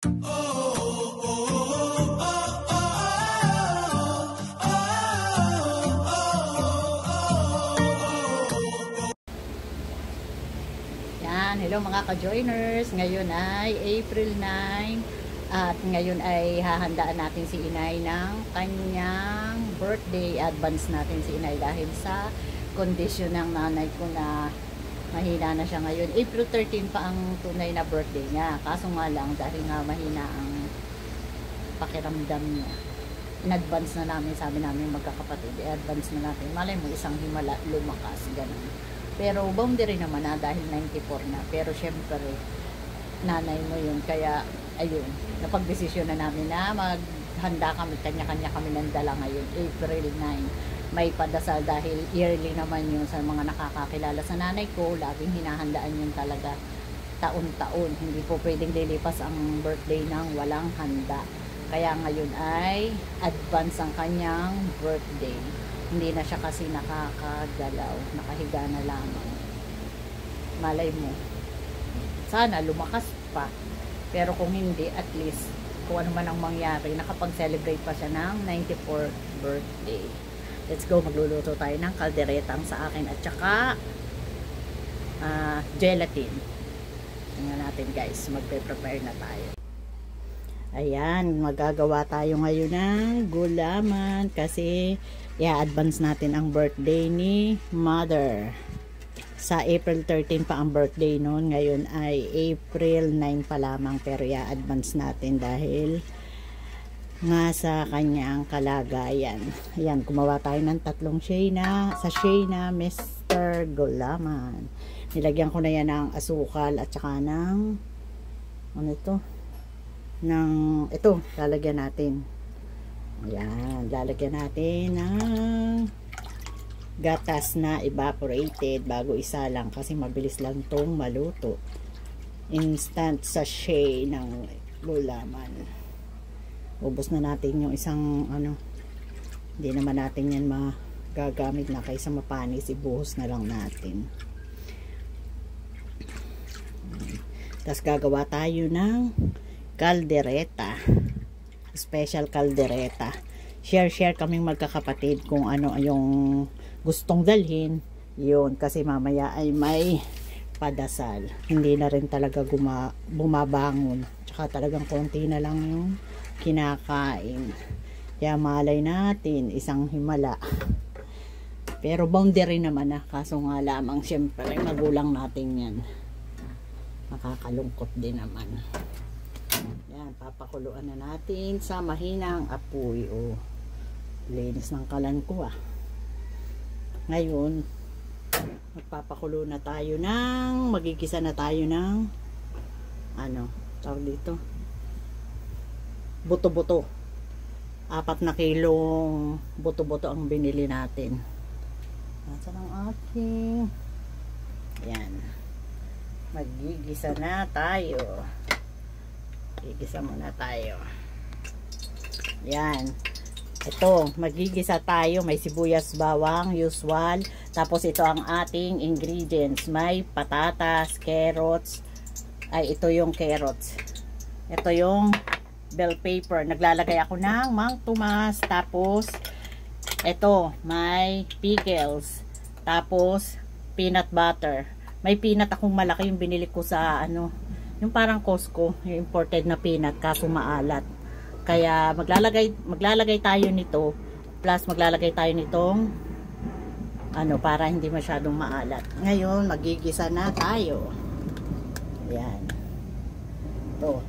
Hello mga ka-joiners, ngayon ay April 9 at ngayon ay hahandaan natin si Inay ng kanyang birthday. Advance natin si Inay dahil sa kondisyon ng nanay ko na mahina na siya ngayon. April 13 pa ang tunay na birthday niya, kaso nga lang dahil nga mahina ang pakiramdam niya, in-advance na namin, sabi namin magkakapatid, i-advance na natin. Malay mo isang himala lumakas, ganun. Pero boundary naman na dahil 94 na. Pero syempre, nanay mo yun. Kaya, ayun, napag-desisyon na namin na maghanda kami, kanya-kanya kami ng dala ngayon, April 9. May padasal dahil yearly naman yun sa mga nakakakilala sa nanay ko. Laging hinahandaan yun talaga taon-taon. Hindi po pwedeng lilipas ang birthday ng walang handa. Kaya ngayon ay advance ang kanyang birthday. Hindi na siya kasi nakakagalaw, nakahiga na lamang. Malay mo, sana lumakas pa, pero kung hindi, at least kung ano man ang mangyari, nakapag-celebrate pa siya ng 94th birthday. Let's go, magluluto tayo ng kalderetang sa akin at saka gelatin. Tingnan natin guys, magpe-prepare na tayo. Ayan, magagawa tayo ngayon ng gulaman kasi i-advance natin ang birthday ni Mother. Sa April 13 pa ang birthday noon, ngayon ay April 9 pa lamang, pero i-advance natin dahil nga sa kanyang kalagayan. Ayan, gumawa tayo ng tatlong sachet na Mr. Gulaman. Nilagyan ko na yan ng asukal at saka ng ano ito? Ito, lalagyan natin. Ayan, lalagyan natin ng gatas na evaporated bago isa lang kasi mabilis lang tong maluto. Instant sachet ng gulaman. Ubos na natin yung isang hindi naman natin yan magagamit na, kaysa mapanis, ibuhos na lang natin. Tapos gagawa tayo ng kaldereta, special kaldereta. Share kaming magkakapatid kung ano yung gustong dalhin yun, kasi mamaya ay may padasal. Hindi na rin talaga bumabangon, tsaka talagang konti na lang yung kinakain, kaya malay natin isang himala. Pero boundary naman kaso nga lamang syempre magulang natin yan, makakalungkot din naman. Yan, papakuluan na natin sa mahinang apoy. Linis ng kalan ko Ngayon, magpapakulo na tayo magigisa na tayo ng tawag dito, buto-buto. 4 na kilong buto-buto ang binili natin. Nasaan ang aking? Yan, magigisa na tayo. Gigisa muna tayo. Yan. Ito, magigisa tayo. May sibuyas, bawang, usual. Tapos ito ang ating ingredients. May patatas, carrots. Ito yung carrots. Ito yung bell pepper. Naglalagay ako ng Mang Tomas. Tapos, ito, may pickles. Tapos, peanut butter. May peanut akong malaki yung binili ko sa yung parang Costco, yung imported na peanut, kaso maalat. Kaya maglalagay tayo nito, plus maglalagay tayo nitong para hindi masyadong maalat. Ngayon, magigisa na tayo. Ayan. Ito.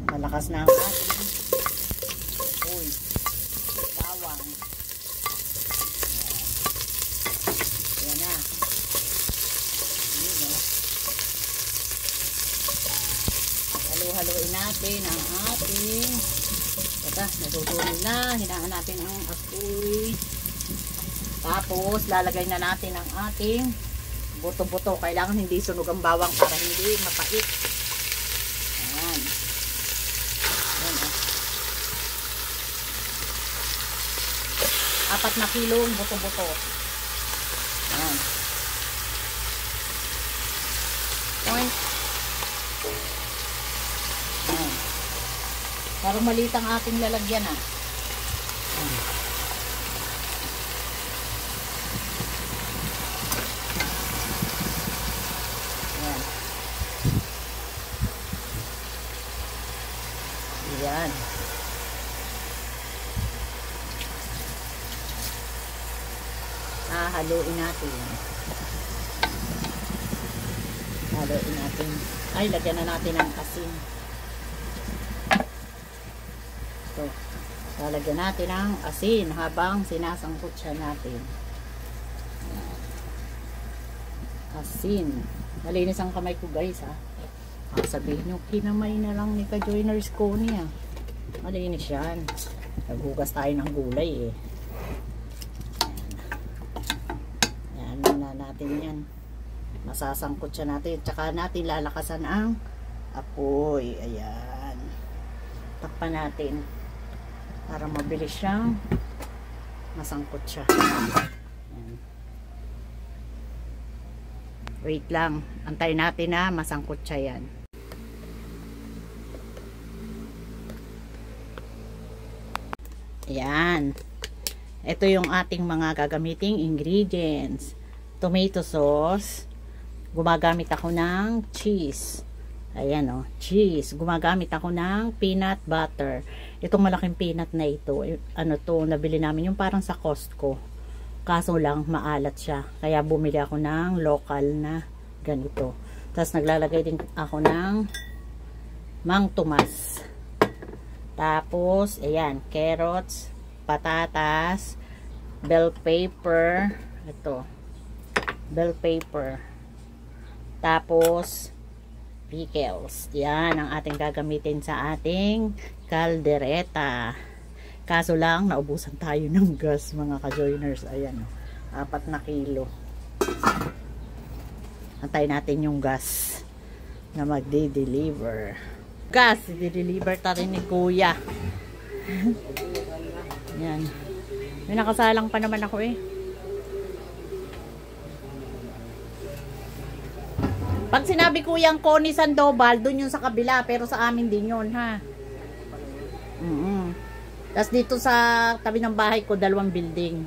Malakas na ang ating bawang. Ayan na. Haluin natin ang ating natutunan na, hinaan natin ang apoy. Tapos lalagay na natin ang ating buto-buto. Kailangan hindi sunog ang bawang para hindi mapait. Ayan. Ayan 4 na kilong buto-buto. Ayan. Parang maliit ang ating lalagyan ah. Ayan. Ayan. Haluin natin. Haluin natin. Ay, lagyan na natin ng asin. Ito. Lalagyan natin ng asin habang sinasangkot siya natin. Asin. Malinis ang kamay ko guys ha. Sabihin nyo, kinamay na lang ni Ka-Joiners ko niya. Malinis yan. Naghugas tayo ng gulay eh. Yan. Yan na natin yan. Masasangkot siya natin. Tsaka natin lalakasan ang apoy. Ayan. Takpan natin. Para mabilis siyang masangkot siya. Ayan. Wait lang. Antayin natin na masangkot siya yan. Ayan. Ito yung ating mga gagamiting ingredients. Tomato sauce. Gumagamit ako ng cheese. Ayan o, cheese. Gumagamit ako ng peanut butter. Itong malaking peanut na ito, ano to, nabili namin yung parang sa Costco. Kaso lang, maalat siya. Kaya bumili ako ng local na ganito. Tapos naglalagay din ako ng Mang Tomas. Tapos, ayan, carrots, patatas, bell pepper, ito, bell pepper. Tapos, pickles. Yan ang ating gagamitin sa ating kaldereta. Kaso lang, naubusan tayo ng gas, mga ka-joiners. Ayan, 4 na kilo. Antayin natin yung gas na magde-deliver. Gas, i-deliver tayo ni Kuya. Yan. May nakasalang pa naman ako eh. Pag sinabi ko yung Connie Sandoval, dun yung sa kabila, pero sa amin din yun, ha. Tapos dito sa tabi ng bahay ko, 2 building.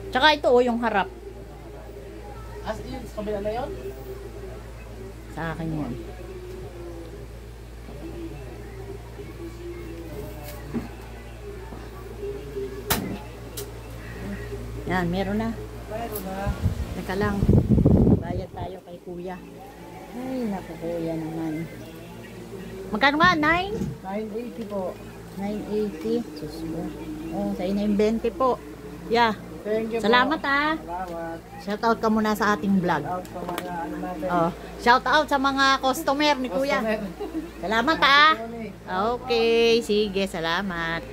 Tsaka ito, yung harap. As in, sa kabila na yun? Sa akin yun. Yan, meron na. Meron na. Teka lang. Bayad tayo kay Kuya. Ay, naku Kuya naman. Magkano nga? 9? 980 po. 980. Sus mo. Oh, sa ina yung 20 po. Yeah. Thank you Salamat po. Salamat. Shout out ka muna sa ating vlog. Out sa mga ano natin. Oh, shout out sa mga customer ni Kuya. Salamat Okay, sige, salamat.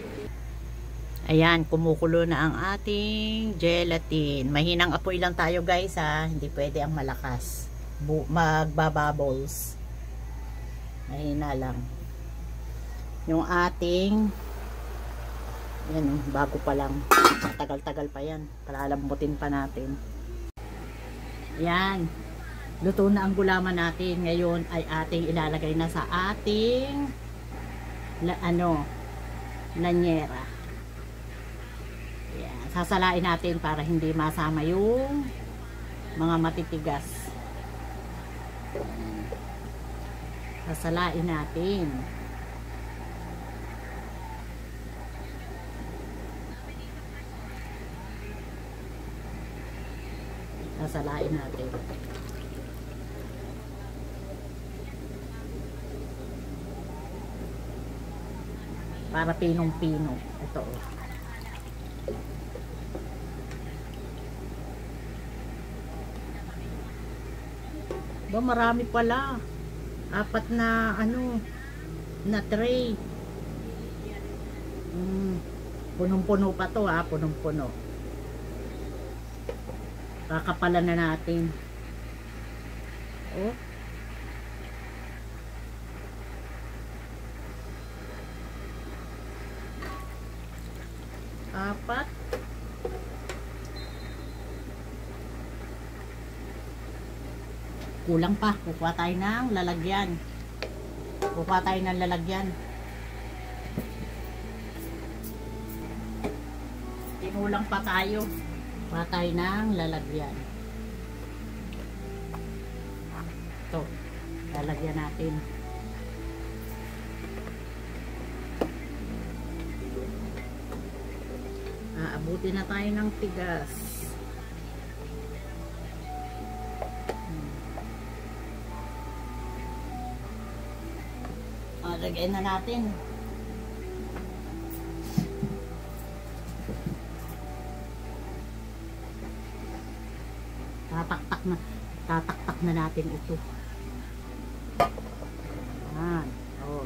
Ayan, kumukulo na ang ating gelatin. Mahinang apoy lang tayo guys ha. Hindi pwede ang malakas. Magbabubbles. Mahina lang. Yung ating yan, bago pa lang. Tagal-tagal pa yan. Palalambutin pa natin. Ayan. Luto na ang gulaman natin. Ngayon ay ating ilalagay na sa ating lanyera. Ayan. Sasalain natin para hindi masama yung mga matitigas. Sasalain natin. Sasalain natin. Para pinong-pino. Ito. Ba, marami pala. 4 na na tray. Punong-puno pa to ha, punong-puno. Kakapalan na natin. Oh. Apat. Kulang pa. Kukuha tayo ng lalagyan. Kukuha tayo ng lalagyan. kulang pa tayo. Patay ng lalagyan. Ito, lalagyan natin. Aabuti na tayo ng tigas. Lagyan na natin. Tataktak na natin ito. Ayan. Oh.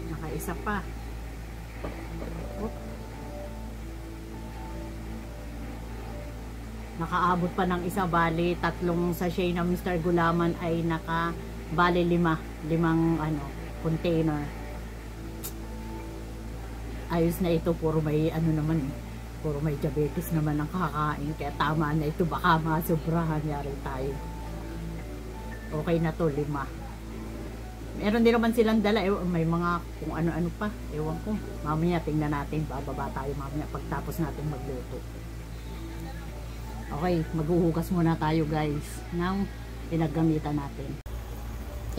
Nakaisa pa. Oh. Nakaabot pa ng isa, bali tatlong sachet na Mr. Gulaman ay bali limang container. Ayos na ito, puro may puro may diabetes naman ang kakain, kaya tama na ito, baka masobrahan yari tayo. Okay na to, 5. Meron din naman silang dala, may mga kung ano-ano pa, ewan ko. Mamaya tingnan natin, bababa tayo mamaya pagtapos natin magluto. Okay, maghuhugas muna tayo guys ng pinaggamitan natin.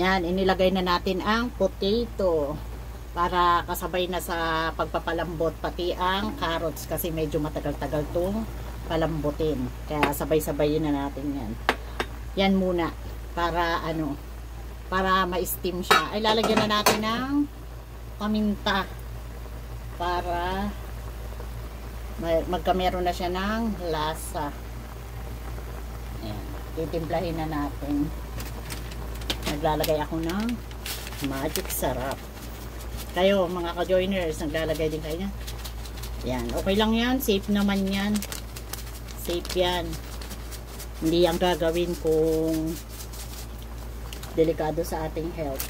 Yan, inilagay na natin ang potato para kasabay na sa pagpapalambot, pati ang carrots kasi medyo matagal-tagal itong palambutin. Kaya sabay-sabayin na natin yan. Yan muna para para ma-steam siya. Ay lalagyan na natin ng paminta para magkameron na siya ng lasa. Ayan, titimplahin na natin. Naglalagay ako ng magic sarap. Kayo mga ka-joiners, naglalagay din kayo niya. Yan, okay lang yan. Safe naman yan. Safe yan. Hindi ang gagawin kung delikado sa ating health.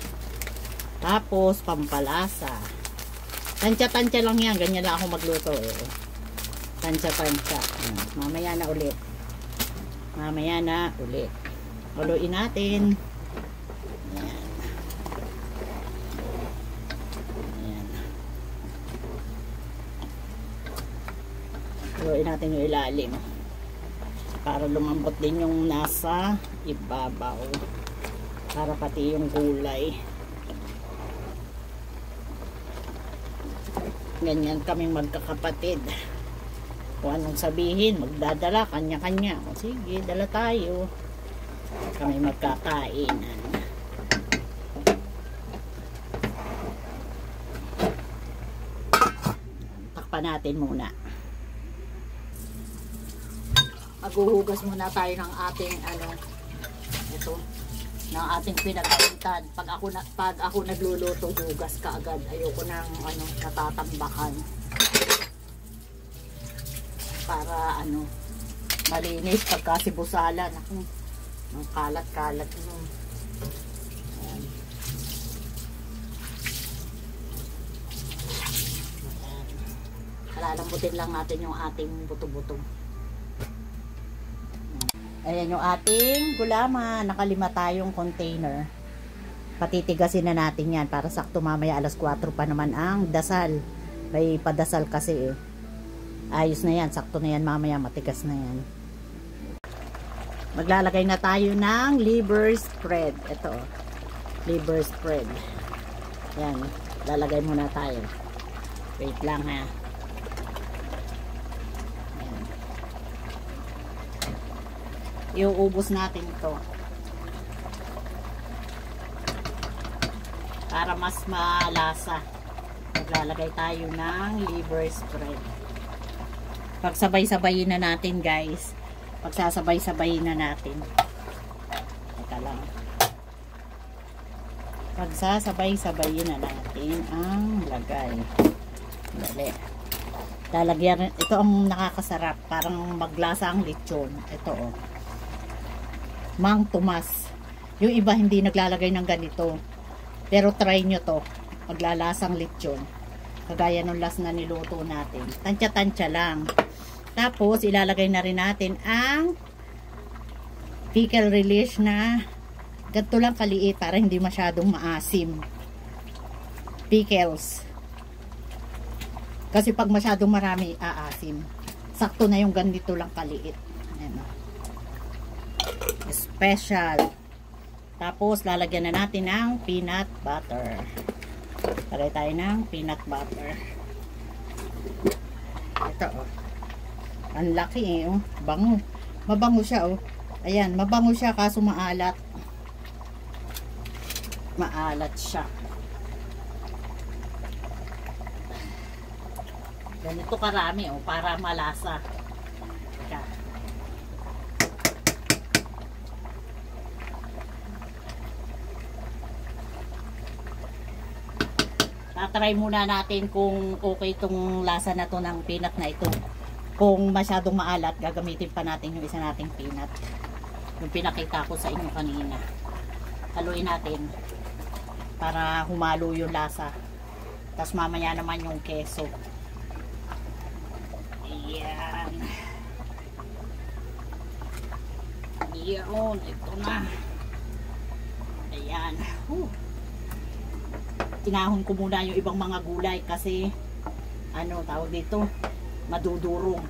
Tapos, pampalasa. Tansya-tansya lang yan. Ganyan lang ako magluto. Tansya-tansya. Mamaya na ulit. Mamaya na ulit. Haluin natin. Haluin natin yung ilalim para lumambot din yung nasa ibabaw, para pati yung gulay. Ganyan kaming magkakapatid, kung anong sabihin magdadala kanya-kanya. O sige, dala tayo, kami magkakainan. Takpan natin muna. Maghuhugas muna tayo ng ating ng ating pinagkaitan. Pag ako nagluluto, hugas ka agad. Ayoko nang natatambakan. Para malinis pagka sibusalan. Ang kalat-kalat mo. Lalambutin lang natin yung ating buto-buto. Ayan yung ating gulaman. Nakalima tayong container. Patitigasin na natin yan para sakto mamaya 4:00 pa naman ang dasal. May padasal kasi Ayos na yan. Sakto na yan mamaya. Matigas na yan. Maglalagay na tayo ng liver spread. Ito. Liver spread. Yan. Lalagay muna tayo. Wait lang ha. Iuubos natin ito para mas malasa. Maglalagay tayo ng liver spread. Pagsabay-sabayin na natin guys. Pagsasabay-sabayin na natin. Teka lang. Pagsasabay-sabayin na natin ang lagay. Dali. Lalagyan, ito ang nakakasarap. Parang maglasa ang lechon. Ito Mang Tomas. Yung iba hindi naglalagay ng ganito. Pero try nyo to. Maglalasang lechon. Kagaya nung last na niluto natin. Tansya-tansya lang. Tapos ilalagay na rin natin ang pickle relish na ganito lang kaliit para hindi masyadong maasim. Pickles. Kasi pag masyadong marami, aasim. Sakto na yung ganito lang kaliit. Ayan, oh. Special. Tapos, lalagyan na natin ng peanut butter. Lagay tayo ng peanut butter. Ito, oh. Ang laki, eh, oh. Bango. Mabango siya, oh. Ayan, mabango siya kaso maalat. Maalat siya. Ganito karami, oh, para malasa. Teka. Tatry muna natin kung okay itong lasa na to ng peanut na ito. Kung masyadong maalat, gagamitin pa natin yung isa nating peanut. Yung pinakita ko sa inyo kanina. Haluin natin para humalo yung lasa. Tapos mamaya naman yung keso. Ayan. Ayan. Ito na. Ayan. Tinahon ko muna yung ibang mga gulay kasi ano tawag dito, madudurong.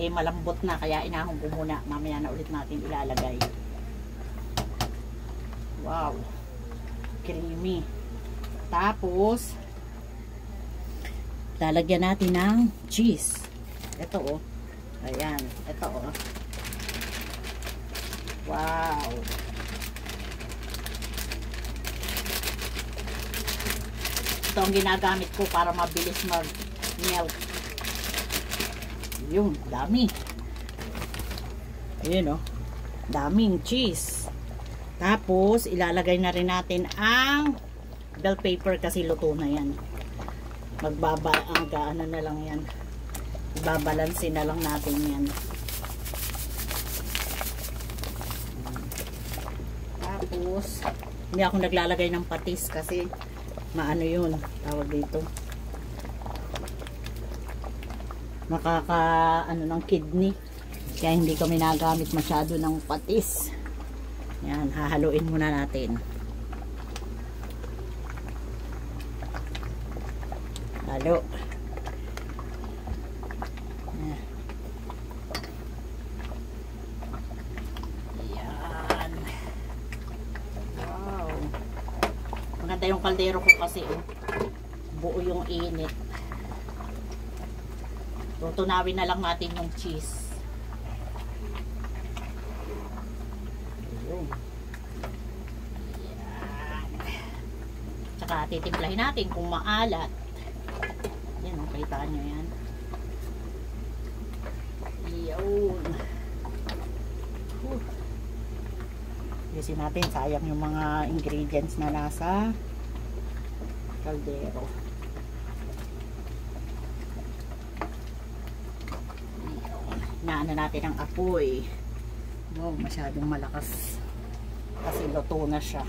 Eh malambot na kaya inahon ko muna. Mamaya na ulit natin ilalagay. Wow. Creamy. Tapos lalagyan natin ng cheese. Ito, oh. Ayan. Ito, oh. Wow. Ito ang ginagamit ko para mabilis mag-melt. Yun. Dami. Ayan, oh. Daming cheese. Tapos, ilalagay na rin natin ang bell pepper kasi luto na yan. Ano na lang yan. Ibabalansin na lang natin yan. Tapos, hindi ako naglalagay ng patis kasi maano yun, tawag dito. Ano ng kidney. Kaya hindi kami nagamit masyado ng patis. Yan, hahaluin muna natin. Halo. Yan. Wow. Maganda yung kaldero ko kasi, oh. Buo yung init. Tutunawin na lang natin yung cheese. Ayun. Yan. Tsaka titimplahin natin kung maalat. Yan, makita nyo yan. Yun. Isin natin, sayang yung mga ingredients na nasa kaldero. Inaano natin ang apoy. Wow, masyadong malakas. Kasi luto na siya.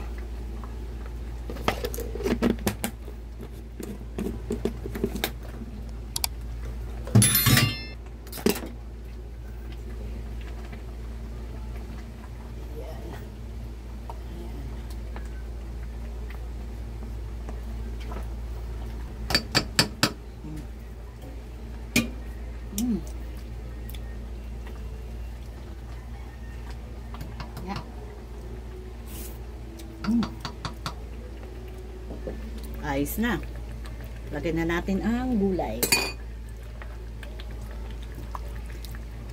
Ayos na. Lagyan na natin ang gulay.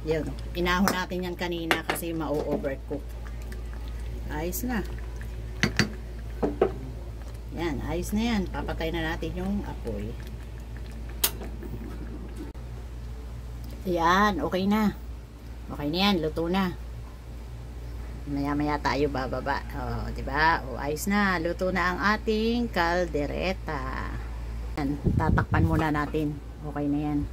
Yan. Inahon natin yan kanina kasi ma-overcook. Ayos na. Yan. Ayos na yan. Papatay na natin yung apoy. Yan. Okay na. Okay na yan. Luto na. Maya-maya tayo bababa. Oh, 'di ba? Oh, ayos na. Luto na ang ating kaldereta. Yan, tatakpan muna natin. Okay na 'yan.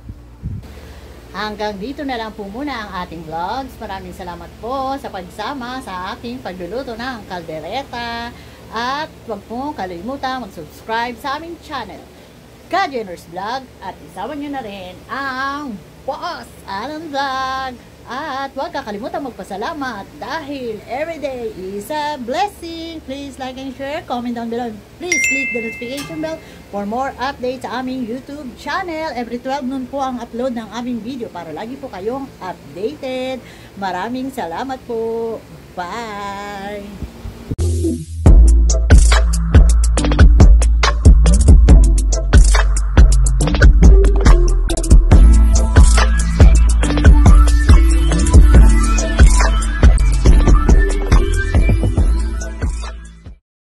Hanggang dito na lang po muna ang ating vlogs. Maraming salamat po sa pagsama sa aking pagluluto ng kaldereta. At huwag po kalimutan mag-subscribe sa aming channel, Ka Jeners Vlog, at isama nyo na rin ang Boss Alan Vlog. At huwag kakalimutan magpasalamat dahil everyday is a blessing. Please like and share, comment down below. Please click the notification bell for more updates sa aming YouTube channel. Every 12 noon po ang upload ng aming video para lagi po kayong updated. Maraming salamat po. Bye!